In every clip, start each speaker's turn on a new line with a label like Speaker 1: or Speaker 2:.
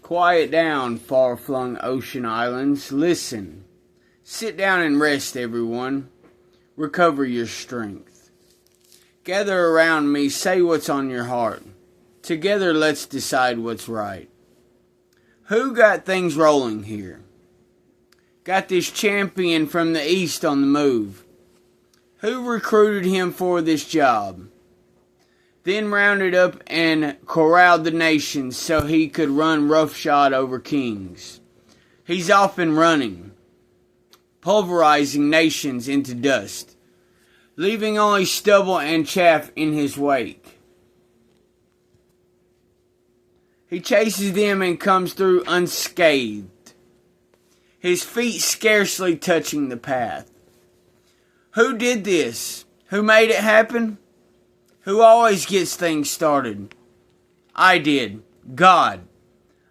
Speaker 1: Quiet down, far-flung ocean islands. Listen. Sit down and rest, everyone. Recover your strength. Gather around me, say what's on your heart. Together, let's decide what's right. Who got things rolling here? Got this champion from the east on the move. Who recruited him for this job? Then rounded up and corralled the nations so he could run roughshod over kings. He's off and running, pulverizing nations into dust, leaving only stubble and chaff in his wake. He chases them and comes through unscathed, his feet scarcely touching the path. Who did this? Who made it happen? Who always gets things started? I did. God.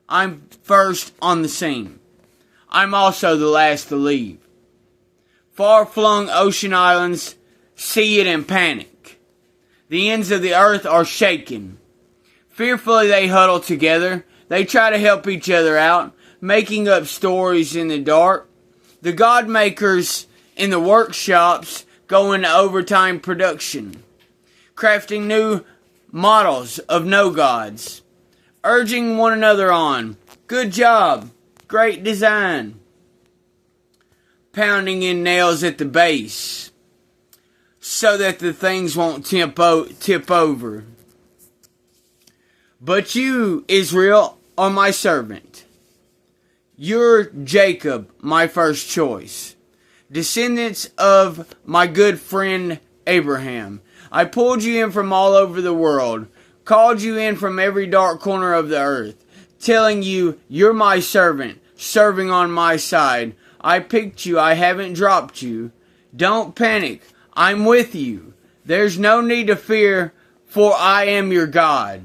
Speaker 1: I'm first on the scene. I'm also the last to leave. Far-flung ocean islands see it and panic. The ends of the earth are shaken. Fearfully they huddle together. They try to help each other out, making up stories in the dark. The God makers in the workshops go into overtime production, crafting new models of no gods, urging one another on. Good job. Great design. Pounding in nails at the base so that the things won't tip over. But you, Israel, are my servant. You're Jacob, my first choice. Descendants of my good friend Abraham. I pulled you in from all over the world, called you in from every dark corner of the earth, telling you you're my servant, serving on my side. I picked you, I haven't dropped you. Don't panic, I'm with you. There's no need to fear, for I am your God.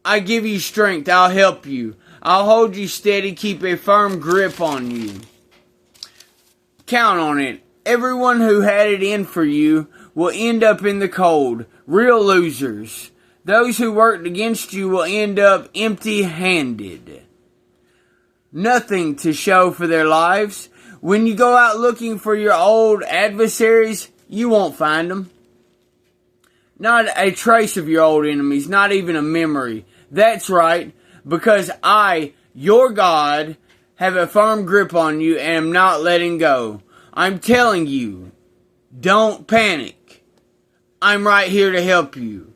Speaker 1: I give you strength, I'll help you. I'll hold you steady, keep a firm grip on you. Count on it. Everyone who had it in for you will end up in the cold. Real losers. Those who worked against you will end up empty-handed. Nothing to show for their lives. When you go out looking for your old adversaries, you won't find them. Not a trace of your old enemies, not even a memory. That's right, because I, your God, have a firm grip on you and am not letting go. I'm telling you, don't panic. I'm right here to help you.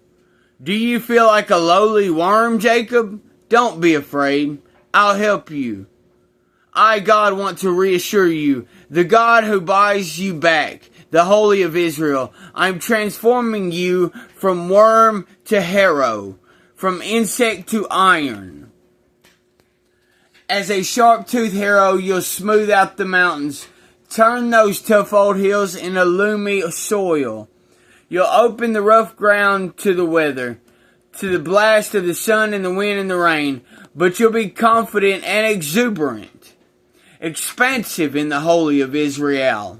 Speaker 1: Do you feel like a lowly worm, Jacob? Don't be afraid. I'll help you. I, God, want to reassure you, the God who buys you back, the Holy of Israel. I'm transforming you from worm to harrow, from insect to iron. As a sharp-toothed harrow, you'll smooth out the mountains, turn those tough old hills into loomy soil. You'll open the rough ground to the weather, to the blast of the sun and the wind and the rain, but you'll be confident and exuberant, expansive in the Holy of Israel.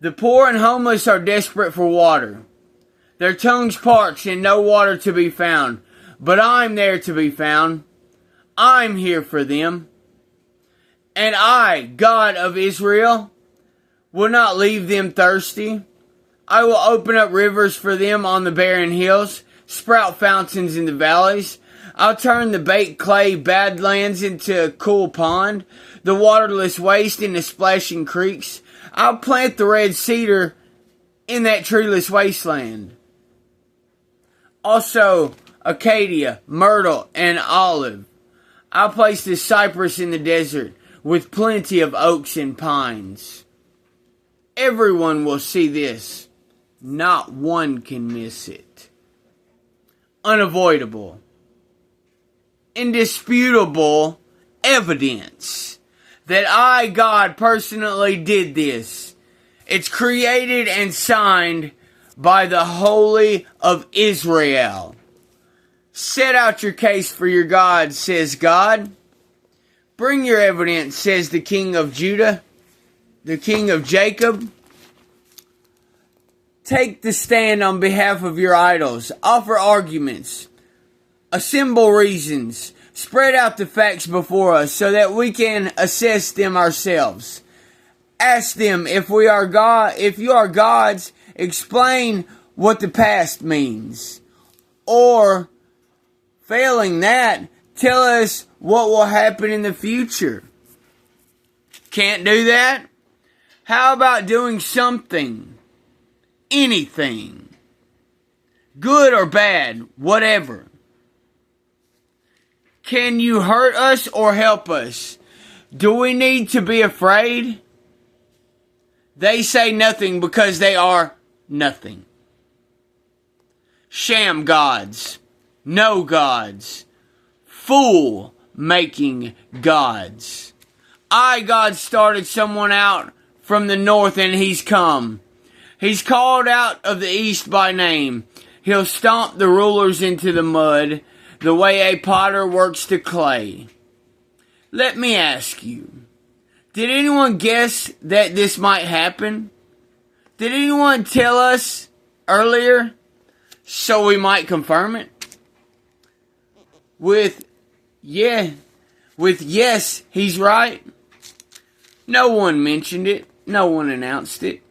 Speaker 1: The poor and homeless are desperate for water. Their tongues parched and no water to be found, but I'm there to be found. I'm here for them. And I, God of Israel, will not leave them thirsty. I will open up rivers for them on the barren hills, sprout fountains in the valleys. I'll turn the baked clay badlands into a cool pond, the waterless waste into splashing creeks. I'll plant the red cedar in that treeless wasteland. Also, acacia, myrtle, and olive. I'll place the cypress in the desert, with plenty of oaks and pines. Everyone will see this. Not one can miss it. Unavoidable. Indisputable evidence that I, God, personally did this. It's created and signed by the Holy of Israel. Set out your case for your God, says God. Bring your evidence, says the King of Judah, the King of Jacob. Take the stand on behalf of your idols. Offer arguments. assemble reasons, spread out the facts before us so that we can assess them ourselves. Ask them if we are God, if you are gods, explain what the past means. Or, failing that, tell us what will happen in the future. Can't do that? How about doing something? Anything. Good or bad, whatever. Can you hurt us or help us? Do we need to be afraid? They say nothing because they are nothing. Sham gods. No gods. Fool making gods. God started someone out from the north and he's come. He's called out of the east by name. He'll stomp the rulers into the mud, the way a potter works the clay. Let me ask you, did anyone guess that this might happen? Did anyone tell us earlier so we might confirm it? With yes, he's right. No one mentioned it. No one announced it.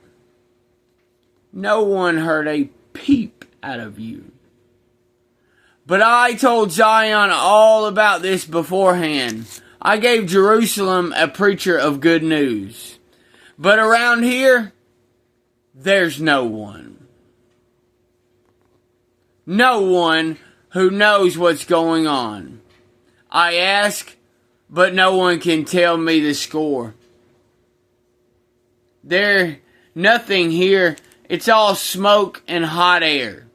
Speaker 1: No one heard a peep out of you. But I told Zion all about this beforehand. I gave Jerusalem a preacher of good news. But around here, there's no one. No one who knows what's going on. I ask, but no one can tell me the score. There's nothing here. It's all smoke and hot air.